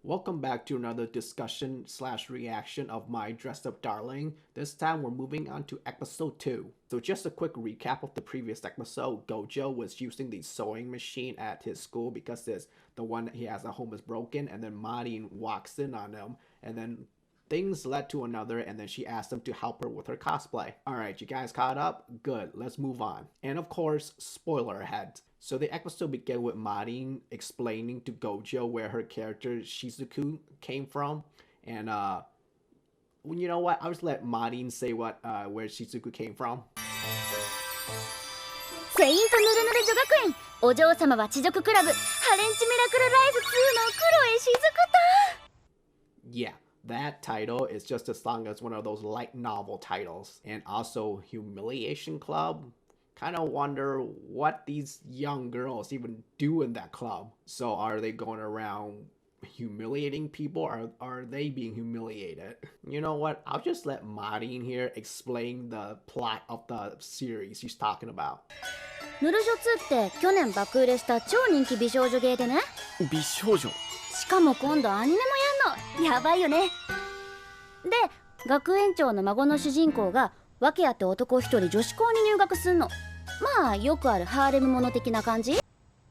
Welcome back to another discussion slash reaction of my dressed up darling. This time we're moving on to episode 2. So just a quick recap of the previous episode. Gojo was using the sewing machine at his school because the one that he has at home is broken, and then Marin walks in on him, and then things led to another, and then she asked him to help her with her cosplay. Alright, you guys caught up? Good, let's move on. And of course, spoiler ahead. So the episode began with Marin explaining to Gojo where her character Shizuku came from. And you know what? I'll just let Marin say where Shizuku came from. セイントヌルヌル女学園お嬢様は地獄クラブハレンチミラクルライフ2のクロエしずく Yeah, that title is just as long as one of those light novel titles. And also Humiliation Club. Kind of wonder what these young girls even do in that club. So are they going around humiliating people, or are they being humiliated? You know what? I'll just let Marin here explain the plot of the series she's talking about. ヌルジョ2って去年爆売れした超人気美少女ゲーでね美少女しかも今度アニメもやんのやばいよねで学園長の孫の主人公が訳あって男一人女子校に入学すんのまあよくあるハーレムもの的な感じ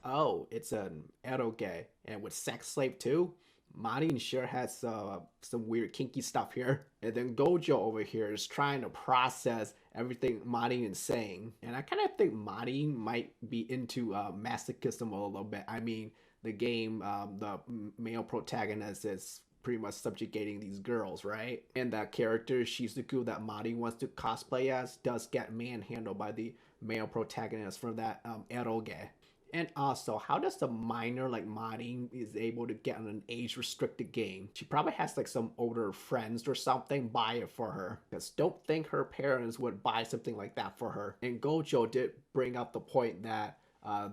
Oh, it's an eroge, and with sex slave too? Marin sure has some weird kinky stuff here. And then Gojo over here is trying to process everything Marin is saying. And I kind of think Marin might be into masochism a little bit. I mean, the game, the male protagonist is pretty much subjugating these girls, right? And that character, Shizuku, that Marin wants to cosplay as, does get manhandled by the male protagonist from that eroge. And also, how does the minor like Marin is able to get on an age-restricted game? She probably has like some older friends or something buy it for her. Because don't think her parents would buy something like that for her. And Gojo did bring up the point that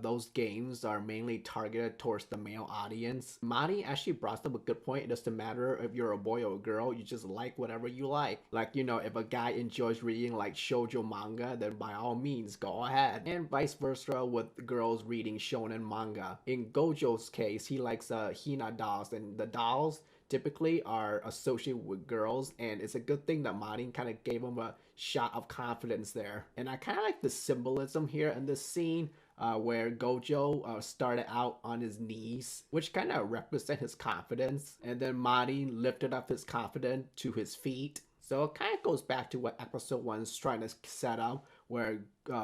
those games are mainly targeted towards the male audience. Mari actually brought up a good point. It doesn't matter if you're a boy or a girl, you just like whatever you like. Like, you know, if a guy enjoys reading like shoujo manga, then by all means, go ahead. And vice versa with girls reading shonen manga. In Gojo's case, he likes Hina dolls, and the dolls typically are associated with girls, and it's a good thing that Marin kind of gave him a shot of confidence there. And I kind of like the symbolism here in this scene where Gojo started out on his knees, which kind of represent his confidence, and then Marin lifted up his confidence to his feet. So it kind of goes back to what episode 1 is trying to set up, where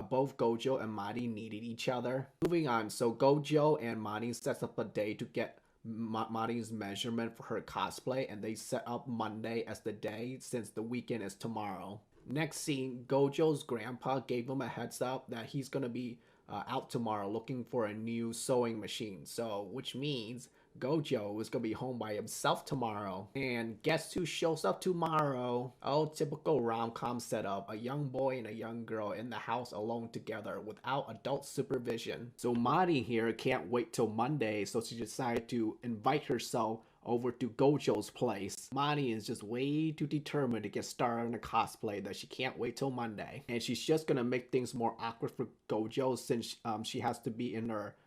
both Gojo and Marin needed each other. Moving on, so Gojo and Marin sets up a day to get Marin's measurement for her cosplay, and they set up Monday as the day since the weekend is tomorrow. Next scene, Gojo's grandpa gave him a heads up that he's gonna be out tomorrow looking for a new sewing machine. So, which means Gojo is gonna be home by himself tomorrow. And guess who shows up tomorrow? Oh, typical rom-com setup. A young boy and a young girl in the house alone together without adult supervision. So Mari here can't wait till Monday, so she decided to invite herself over to Gojo's place. Mani is just way too determined to get started on a cosplay that she can't wait till Monday. And she's just gonna make things more awkward for Gojo since she has to be in her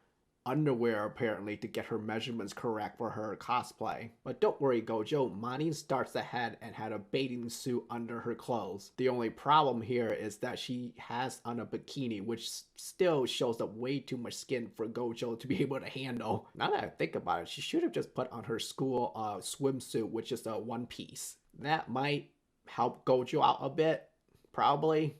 underwear apparently to get her measurements correct for her cosplay. But don't worry, Gojo, Mani starts ahead and had a bathing suit under her clothes. The only problem here is that she has on a bikini, which still shows up way too much skin for Gojo to be able to handle. Now that I think about it, she should have just put on her school swimsuit, which is a one piece. That might help Gojo out a bit, probably,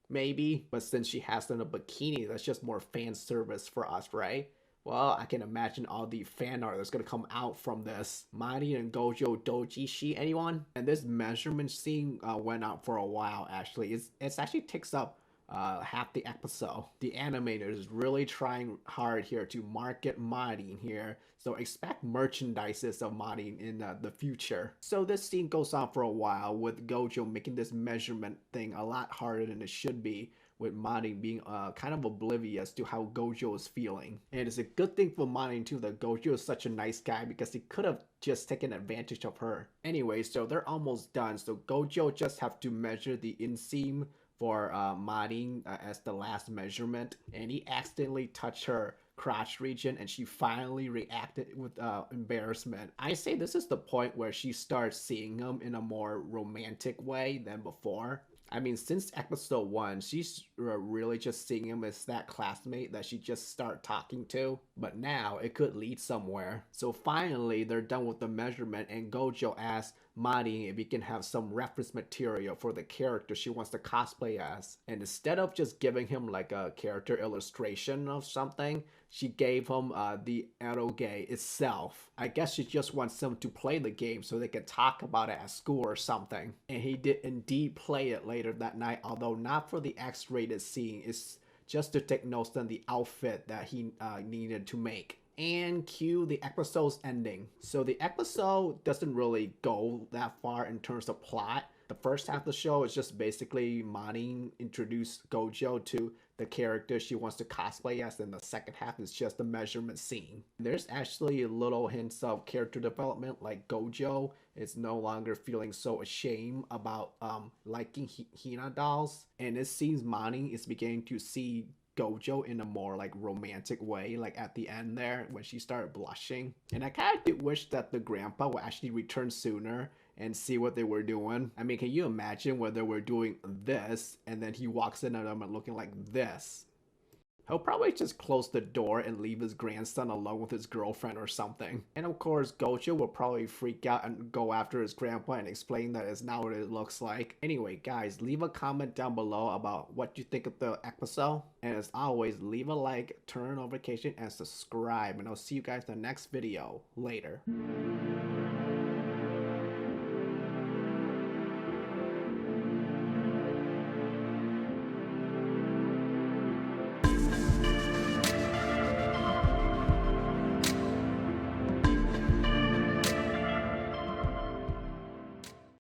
maybe. But since she has on a bikini, that's just more fan service for us, right? Well, I can imagine all the fan art that's gonna come out from this. Mari and Gojo Dojishi, anyone? And this measurement scene went out for a while, actually. It actually takes up half the episode. The animator is really trying hard here to market Mari here. So expect merchandises of Mari in the future. So this scene goes on for a while with Gojo making this measurement thing a lot harder than it should be, with Mari being kind of oblivious to how Gojo is feeling. And it's a good thing for Mari too that Gojo is such a nice guy, because he could have just taken advantage of her. Anyway, so they're almost done. So Gojo just have to measure the inseam for Marin as the last measurement, and he accidentally touched her crotch region, and she finally reacted with embarrassment. I say this is the point where she starts seeing him in a more romantic way than before. I mean, since episode 1, she's really just seeing him as that classmate that she just started talking to. But now it could lead somewhere. So finally, they're done with the measurement, and Gojo asks Mari if he can have some reference material for the character she wants to cosplay as. And instead of just giving him like a character illustration of something, she gave him the eroge itself. I guess she just wants him to play the game so they can talk about it at school or something. And he did indeed play it later that night, although not for the X-rated scene. It's just to take notes on the outfit that he needed to make. And cue the episode's ending. So the episode doesn't really go that far in terms of plot. The first half of the show is just basically Mari introduced Gojo to the character she wants to cosplay as, and the second half is just the measurement scene. There's actually little hints of character development, like Gojo is no longer feeling so ashamed about liking Hina dolls, and it seems Mari is beginning to see Gojo in a more like romantic way, like at the end there when she started blushing. And I kind of did wish that the grandpa would actually return sooner and see what they were doing. I mean, can you imagine where they were doing this and then he walks in at them and looking like this? He'll probably just close the door and leave his grandson alone with his girlfriend or something. And of course, Gojo will probably freak out and go after his grandpa and explain that it's not what it looks like. Anyway, guys, leave a comment down below about what you think of the episode. And as always, leave a like, turn on notification, and subscribe. And I'll see you guys in the next video. Later.